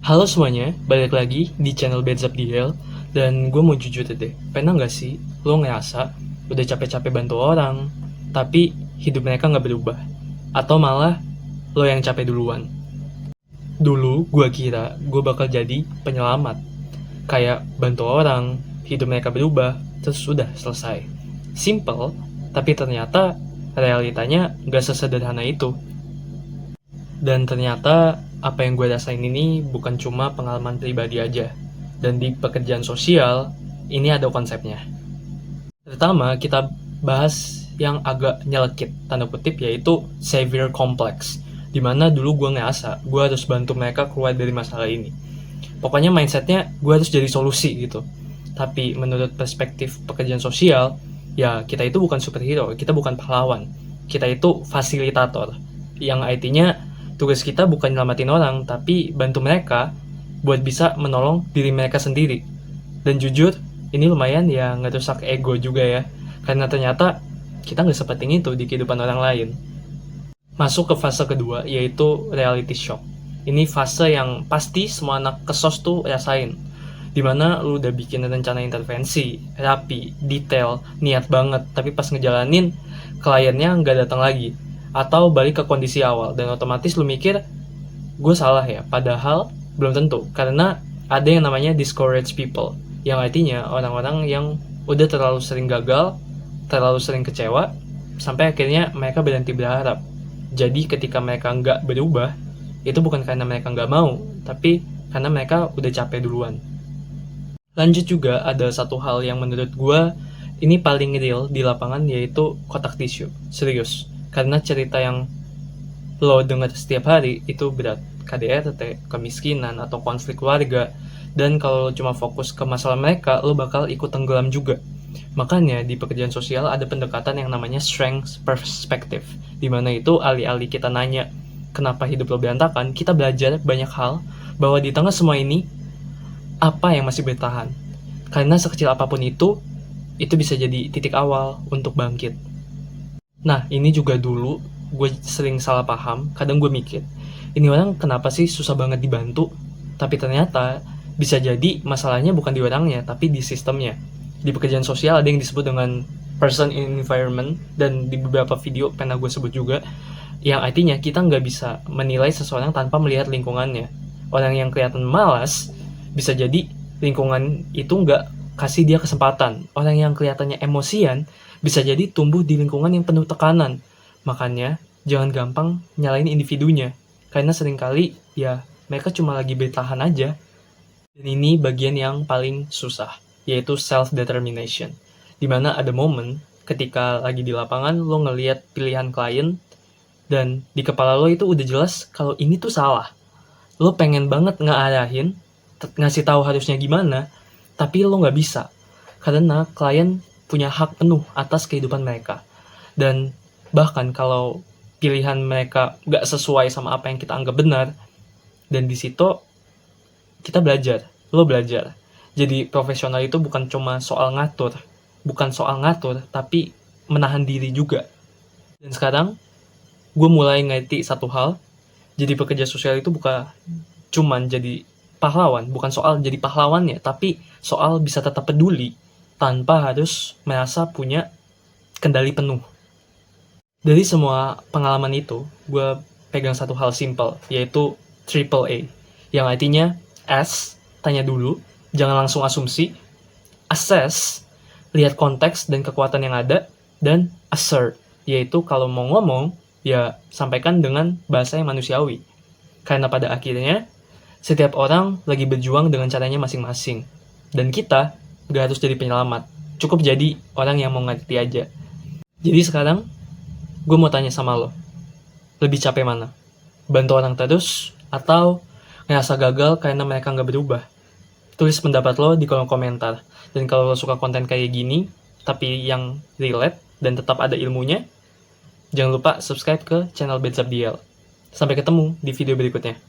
Halo semuanya, balik lagi di channel Bedzap DL. Dan gue mau jujur deh, pernah gak sih lo ngerasa udah capek-capek bantu orang, tapi hidup mereka gak berubah? Atau malah lo yang capek duluan? Dulu gue kira gue bakal jadi penyelamat, kayak bantu orang, hidup mereka berubah, terus udah selesai. Simple, tapi ternyata realitanya gak sesederhana itu. Dan ternyata apa yang gue rasain ini bukan cuma pengalaman pribadi aja. Dan di pekerjaan sosial, ini ada konsepnya. Pertama, kita bahas yang agak nyelekit, tanda kutip, yaitu savior complex. Dimana dulu gue ngerasa, gue harus bantu mereka keluar dari masalah ini. Pokoknya mindsetnya, gue harus jadi solusi gitu. Tapi menurut perspektif pekerjaan sosial, ya kita itu bukan superhero, kita bukan pahlawan. Kita itu fasilitator. Yang artinya, tugas kita bukan nyelamatin orang, tapi bantu mereka buat bisa menolong diri mereka sendiri. Dan jujur, ini lumayan ya ngerusak ego juga ya. Karena ternyata kita nggak sepenting itu di kehidupan orang lain. Masuk ke fase kedua, yaitu reality shock. Ini fase yang pasti semua anak kesos tuh rasain. Dimana lu udah bikin rencana intervensi, rapi, detail, niat banget, tapi pas ngejalanin, kliennya nggak datang lagi. Atau balik ke kondisi awal, dan otomatis lu mikir, gue salah ya, padahal belum tentu. Karena ada yang namanya discouraged people, yang artinya orang-orang yang udah terlalu sering gagal, terlalu sering kecewa, sampai akhirnya mereka berhenti berharap. Jadi ketika mereka nggak berubah, itu bukan karena mereka nggak mau, tapi karena mereka udah capek duluan. Lanjut juga ada satu hal yang menurut gue ini paling real di lapangan, yaitu kotak tisu. Serius, karena cerita yang lo dengar setiap hari itu berat. KDRT, kemiskinan, atau konflik keluarga. Dan kalau lo cuma fokus ke masalah mereka, lo bakal ikut tenggelam juga. Makanya di pekerjaan sosial ada pendekatan yang namanya strength perspective, dimana itu alih-alih kita nanya kenapa hidup lo berantakan, kita belajar banyak hal bahwa di tengah semua ini apa yang masih bertahan. Karena sekecil apapun itu bisa jadi titik awal untuk bangkit. Nah, ini juga dulu gue sering salah paham. Kadang gue mikir, ini orang kenapa sih susah banget dibantu? Tapi ternyata bisa jadi masalahnya bukan di orangnya, tapi di sistemnya. Di pekerjaan sosial ada yang disebut dengan person in environment, dan di beberapa video pernah gue sebut juga, yang artinya kita nggak bisa menilai seseorang tanpa melihat lingkungannya. Orang yang kelihatan malas, bisa jadi lingkungan itu nggak kasih dia kesempatan. Orang yang kelihatannya emosian, bisa jadi tumbuh di lingkungan yang penuh tekanan. Makanya, jangan gampang nyalain individunya. Karena seringkali, ya, mereka cuma lagi bertahan aja. Dan ini bagian yang paling susah, yaitu self-determination. Dimana ada momen ketika lagi di lapangan, lo ngelihat pilihan klien, dan di kepala lo itu udah jelas kalau ini tuh salah. Lo pengen banget ngearahin, ngasih tahu harusnya gimana, tapi lo nggak bisa. Karena klien punya hak penuh atas kehidupan mereka. Dan bahkan kalau pilihan mereka nggak sesuai sama apa yang kita anggap benar, dan di situ kita belajar, lo belajar. Jadi profesional itu bukan cuma soal ngatur, tapi menahan diri juga. Dan sekarang, gue mulai ngerti satu hal, jadi pekerja sosial itu bukan cuman jadi pahlawan, bukan soal jadi pahlawannya, tapi soal bisa tetap peduli tanpa harus merasa punya kendali penuh. Dari semua pengalaman itu, gue pegang satu hal simple, yaitu triple A, yang artinya S, tanya dulu, jangan langsung asumsi, assess, lihat konteks dan kekuatan yang ada, dan assert, yaitu kalau mau ngomong, ya sampaikan dengan bahasa yang manusiawi. Karena pada akhirnya, setiap orang lagi berjuang dengan caranya masing-masing. Dan kita gak harus jadi penyelamat, cukup jadi orang yang mau ngerti aja. Jadi sekarang, gue mau tanya sama lo, lebih capek mana? Bantu orang terus, atau ngerasa gagal karena mereka gak berubah? Tulis pendapat lo di kolom komentar. Dan kalau lo suka konten kayak gini, tapi yang relate dan tetap ada ilmunya, jangan lupa subscribe ke channel Bedzap DL. Sampai ketemu di video berikutnya.